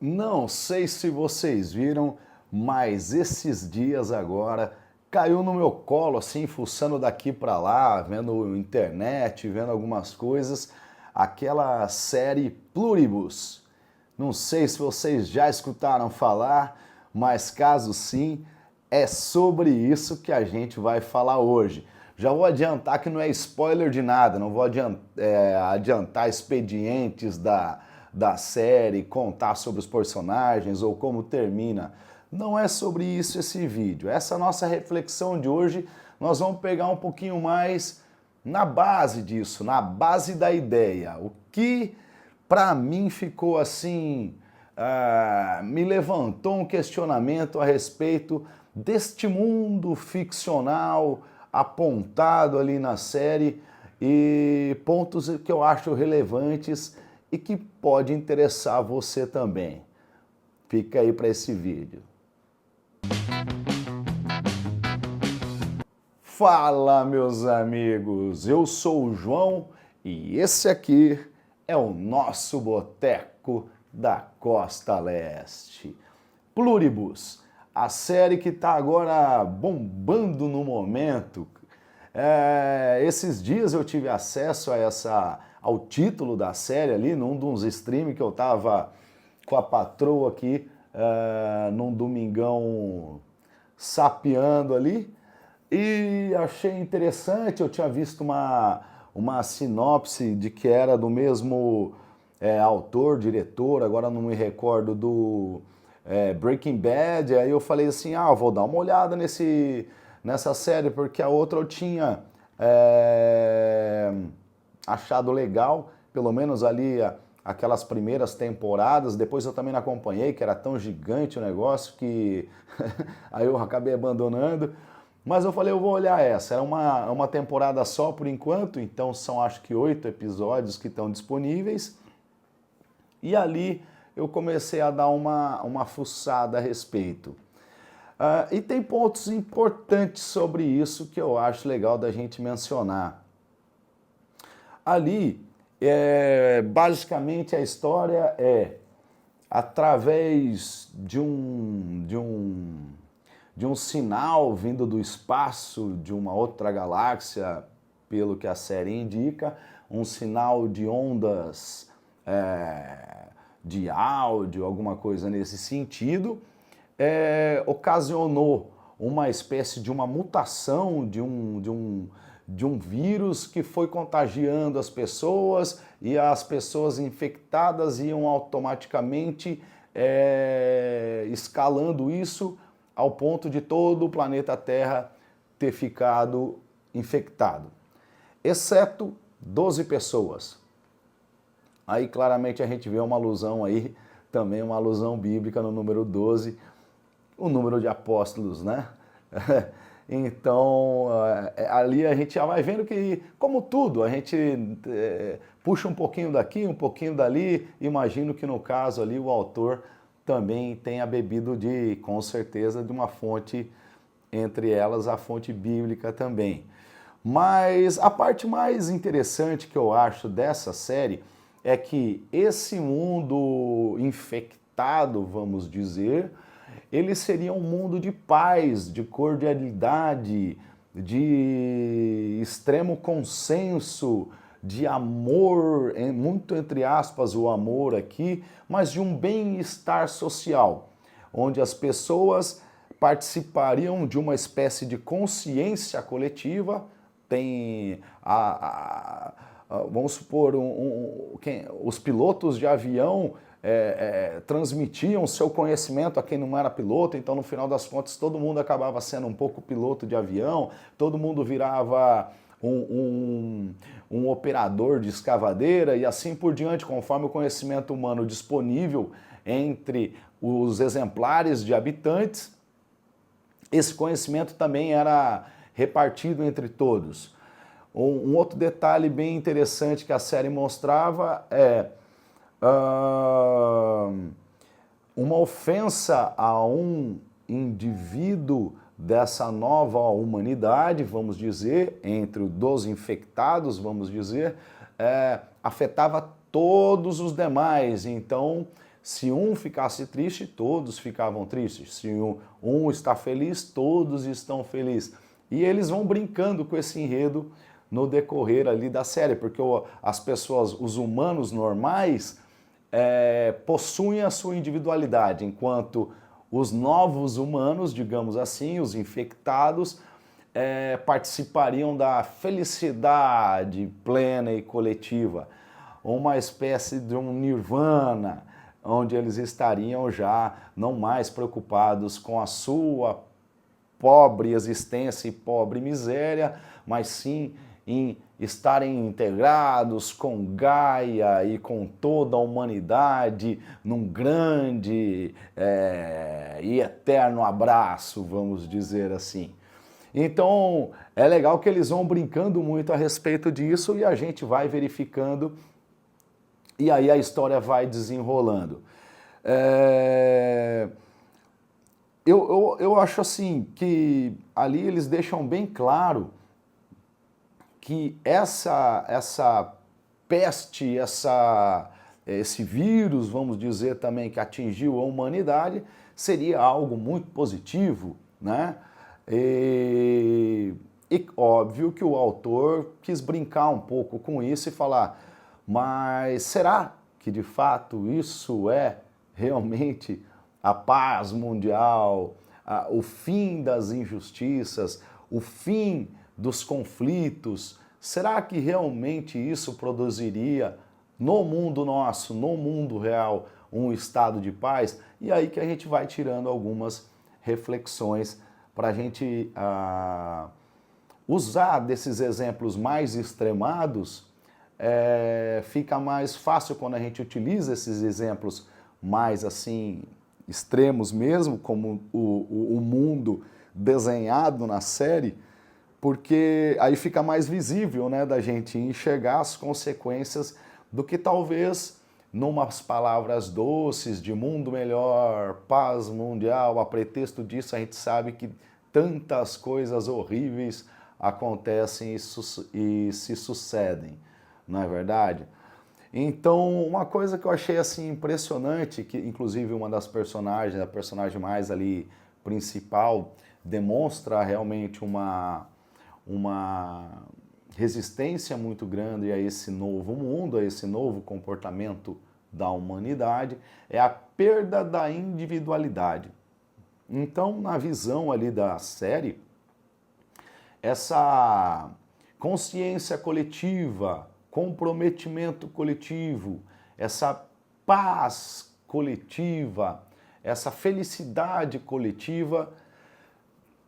Não sei se vocês viram, mas esses dias agora caiu no meu colo, assim, fuçando daqui para lá, vendo internet, vendo algumas coisas, aquela série Pluribus. Não sei se vocês já escutaram falar, mas caso sim, é sobre isso que a gente vai falar hoje. Já vou adiantar que não é spoiler de nada, não vou adiantar expedientes da série, contar sobre os personagens ou como termina. Não é sobre isso esse vídeo. Essa nossa reflexão de hoje, nós vamos pegar um pouquinho mais na base disso, na base da ideia. O que para mim ficou assim, me levantou um questionamento a respeito deste mundo ficcional apontado ali na série e pontos que eu acho relevantes e que pode interessar você também. Fica aí para esse vídeo. Fala, meus amigos, eu sou o João e esse aqui é o nosso Boteco da Costa Leste. Pluribus, a série que está agora bombando no momento. Esses dias eu tive acesso ao título da série ali, num dos streams que eu estava com a patroa aqui, num domingão sapeando ali, e achei interessante. Eu tinha visto uma sinopse de que era do mesmo autor, diretor, agora não me recordo, do Breaking Bad. Aí eu falei assim, vou dar uma olhada nessa série, porque a outra eu tinha achado legal, pelo menos ali aquelas primeiras temporadas. Depois eu também não acompanhei, que era tão gigante o negócio que aí eu acabei abandonando. Mas eu falei, eu vou olhar essa. Era uma temporada só por enquanto, então são acho que 8 episódios que estão disponíveis. E ali eu comecei a dar uma fuçada a respeito. E tem pontos importantes sobre isso que eu acho legal da gente mencionar. Ali, basicamente a história é através de um sinal vindo do espaço de uma outra galáxia, pelo que a série indica, um sinal de ondas de áudio, alguma coisa nesse sentido, ocasionou uma espécie de uma mutação de um vírus que foi contagiando as pessoas, e as pessoas infectadas iam automaticamente escalando isso ao ponto de todo o planeta Terra ter ficado infectado, exceto 12 pessoas. Aí claramente a gente vê uma alusão aí, também uma alusão bíblica no número 12, o número de apóstolos, né? Então, ali a gente já vai vendo que, como tudo, a gente puxa um pouquinho daqui, um pouquinho dali. Imagino que no caso ali o autor também tenha bebido com certeza, de uma fonte, entre elas a fonte bíblica também. Mas a parte mais interessante que eu acho dessa série é que esse mundo infectado, vamos dizer, ele seria um mundo de paz, de cordialidade, de extremo consenso, de amor, muito entre aspas o amor aqui, mas de um bem-estar social, onde as pessoas participariam de uma espécie de consciência coletiva. Tem vamos supor, os pilotos de avião transmitiam seu conhecimento a quem não era piloto, então no final das contas todo mundo acabava sendo um pouco piloto de avião, todo mundo virava um operador de escavadeira e assim por diante, conforme o conhecimento humano disponível entre os exemplares de habitantes, esse conhecimento também era repartido entre todos. Um outro detalhe bem interessante que a série mostrava uma ofensa a um indivíduo dessa nova humanidade, vamos dizer, entre os infectados, vamos dizer, afetava todos os demais. Então, Se um ficasse triste, todos ficavam tristes. Se um está feliz, todos estão felizes. E eles vão brincando com esse enredo no decorrer ali da série, porque as pessoas, os humanos normais, possuem a sua individualidade, enquanto os novos humanos, digamos assim, os infectados, participariam da felicidade plena e coletiva, uma espécie de um nirvana, onde eles estariam já não mais preocupados com a sua pobre existência e pobre miséria, mas sim em estarem integrados com Gaia e com toda a humanidade num grande e eterno abraço, vamos dizer assim. Então, é legal que eles vão brincando muito a respeito disso e a gente vai verificando e aí a história vai desenrolando. Eu acho assim que ali eles deixam bem claro que essa peste, esse vírus, vamos dizer também, que atingiu a humanidade, seria algo muito positivo, né? E óbvio que o autor quis brincar um pouco com isso e falar, mas será que de fato isso é realmente a paz mundial, o fim das injustiças, o fim dos conflitos? Será que realmente isso produziria no mundo nosso, no mundo real, um estado de paz? E aí que a gente vai tirando algumas reflexões para a gente usar desses exemplos mais extremados. Fica mais fácil quando a gente utiliza esses exemplos mais assim extremos mesmo, como o mundo desenhado na série, porque aí fica mais visível, né, da gente enxergar as consequências do que talvez numas palavras doces de mundo melhor, paz mundial, a pretexto disso a gente sabe que tantas coisas horríveis acontecem e se sucedem, não é verdade? Então, uma coisa que eu achei assim impressionante, que inclusive uma das personagens, a personagem mais ali principal, demonstra realmente uma resistência muito grande a esse novo mundo, a esse novo comportamento da humanidade, é a perda da individualidade. Então, na visão ali da série, essa consciência coletiva, comprometimento coletivo, essa paz coletiva, essa felicidade coletiva,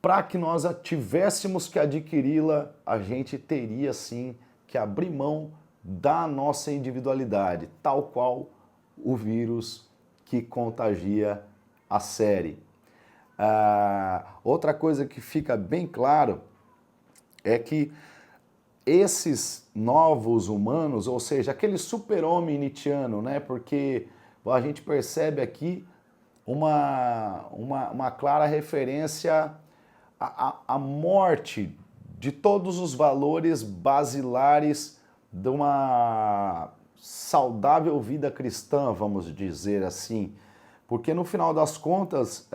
para que nós tivéssemos que adquiri-la, a gente teria sim que abrir mão da nossa individualidade, tal qual o vírus que contagia a série. Outra coisa que fica bem claro é que esses novos humanos, ou seja, aquele super-homem nietzschiano, né? Porque a gente percebe aqui uma clara referência à morte de todos os valores basilares de uma saudável vida cristã, vamos dizer assim. Porque no final das contas,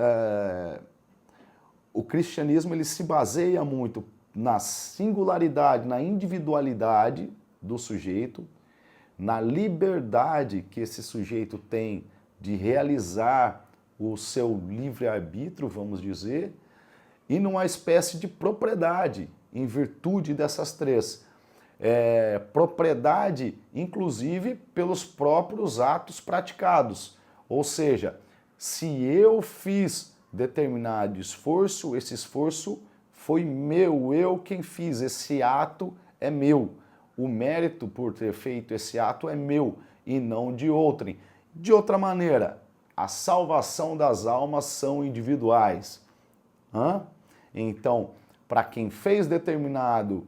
o cristianismo ele se baseia muito na singularidade, na individualidade do sujeito, na liberdade que esse sujeito tem de realizar o seu livre-arbítrio, vamos dizer, e numa espécie de propriedade, em virtude dessas três. Propriedade, inclusive, pelos próprios atos praticados. Ou seja, se eu fiz determinado esforço, esse esforço foi meu, eu quem fiz, esse ato é meu. O mérito por ter feito esse ato é meu e não de outrem. De outra maneira, a salvação das almas são individuais. Então, para quem fez determinado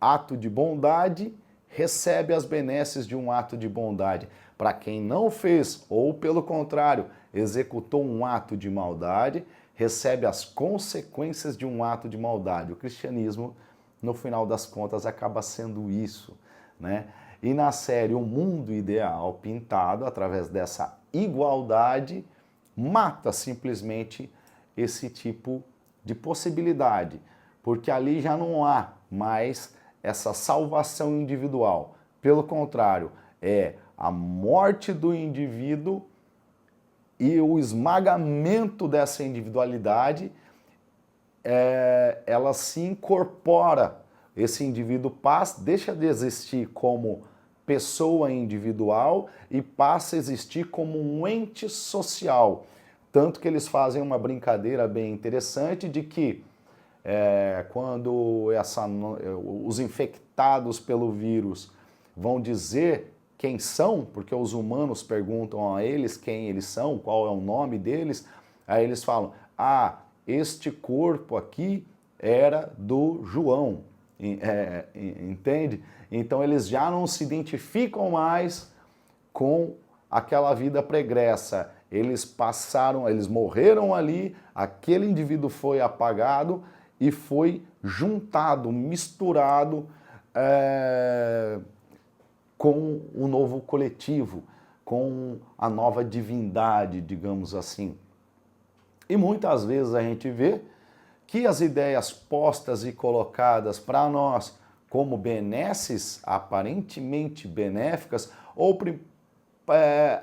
ato de bondade, recebe as benesses de um ato de bondade. Para quem não fez, ou pelo contrário, executou um ato de maldade, recebe as consequências de um ato de maldade. O cristianismo, no final das contas, acaba sendo isso, né? E na série O Mundo Ideal, pintado através dessa igualdade, mata simplesmente esse tipo de possibilidade, porque ali já não há mais essa salvação individual. Pelo contrário, é a morte do indivíduo e o esmagamento dessa individualidade, ela se incorpora. Esse indivíduo deixa de existir como pessoa individual e passa a existir como um ente social. Tanto que eles fazem uma brincadeira bem interessante de que quando os infectados pelo vírus vão dizer quem são, porque os humanos perguntam a eles quem eles são, qual é o nome deles, aí eles falam, este corpo aqui era do João, entende? Então eles já não se identificam mais com aquela vida pregressa, eles morreram ali, aquele indivíduo foi apagado e foi juntado, misturado com o novo coletivo, com a nova divindade, digamos assim. E muitas vezes a gente vê que as ideias postas e colocadas para nós como benesses, aparentemente benéficas, ou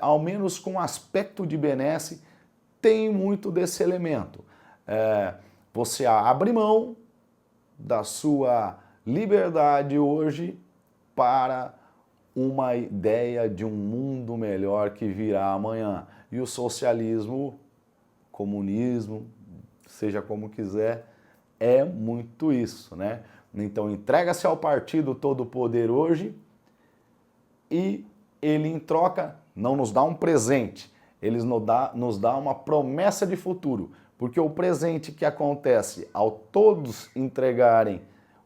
ao menos com aspecto de benesse, tem muito desse elemento. Você abre mão da sua liberdade hoje para uma ideia de um mundo melhor que virá amanhã. E o socialismo, comunismo, seja como quiser, é muito isso, né? Então entrega-se ao partido todo o poder hoje e ele em troca não nos dá um presente, ele nos dá uma promessa de futuro, porque o presente que acontece ao todos entregarem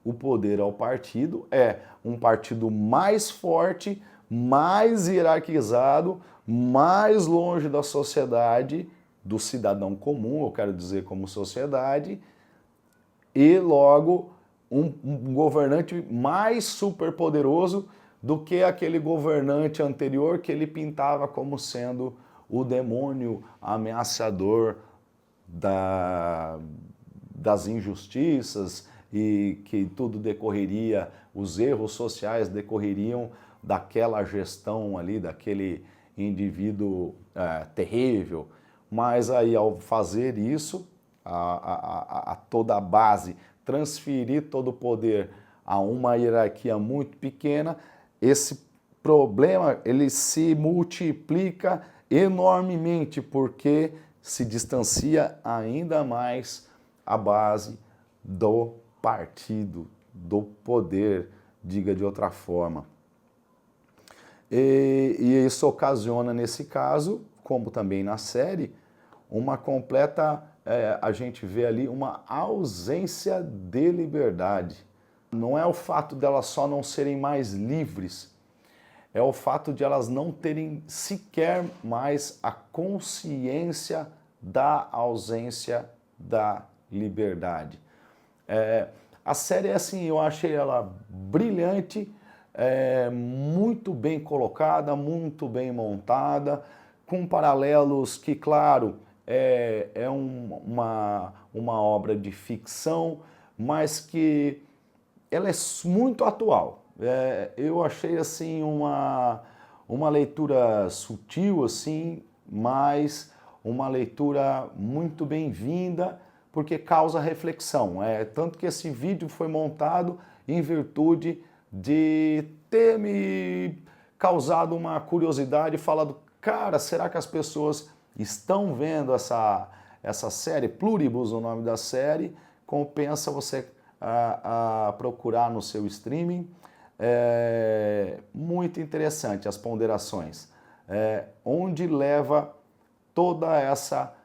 o poder ao partido é um partido mais forte, mais hierarquizado, mais longe da sociedade, do cidadão comum, eu quero dizer como sociedade, e logo um governante mais superpoderoso do que aquele governante anterior que ele pintava como sendo o demônio ameaçador das injustiças e que tudo decorreria, os erros sociais decorreriam daquela gestão ali, daquele indivíduo terrível. Mas aí ao fazer isso, a toda a base, transferir todo o poder a uma hierarquia muito pequena, esse problema ele se multiplica enormemente porque se distancia ainda mais a base do partido, do poder, diga de outra forma. E isso ocasiona, nesse caso, como também na série, uma completa, a gente vê ali uma ausência de liberdade. Não é o fato delas só não serem mais livres, é o fato de elas não terem sequer mais a consciência da ausência da liberdade. A série, assim, eu achei ela brilhante, muito bem colocada, muito bem montada, com paralelos que, claro, é uma obra de ficção, mas que ela é muito atual. Eu achei assim uma leitura sutil, assim, mas uma leitura muito bem-vinda, porque causa reflexão. Tanto que esse vídeo foi montado em virtude de ter me causado uma curiosidade, falado, cara, será que as pessoas estão vendo essa série? Pluribus, o nome da série, compensa você a procurar no seu streaming. Muito interessante as ponderações, onde leva toda essa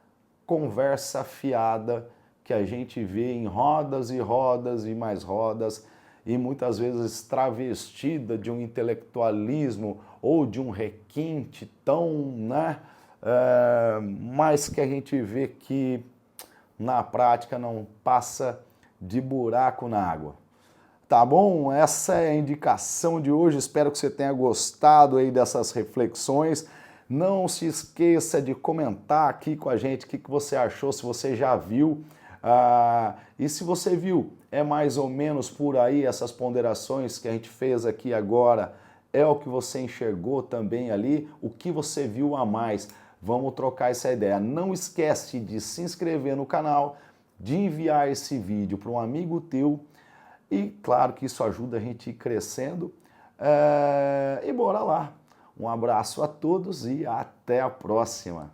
conversa fiada que a gente vê em rodas e rodas e mais rodas, e muitas vezes travestida de um intelectualismo ou de um requinte tão, né, mas que a gente vê que na prática não passa de buraco na água. Tá bom? Essa é a indicação de hoje. Espero que você tenha gostado aí dessas reflexões. Não se esqueça de comentar aqui com a gente o que você achou, se você já viu. E se você viu, é mais ou menos por aí essas ponderações que a gente fez aqui agora, é o que você enxergou também ali, o que você viu a mais. Vamos trocar essa ideia. Não esquece de se inscrever no canal, de enviar esse vídeo para um amigo teu e claro que isso ajuda a gente a ir crescendo. E bora lá. Um abraço a todos e até a próxima.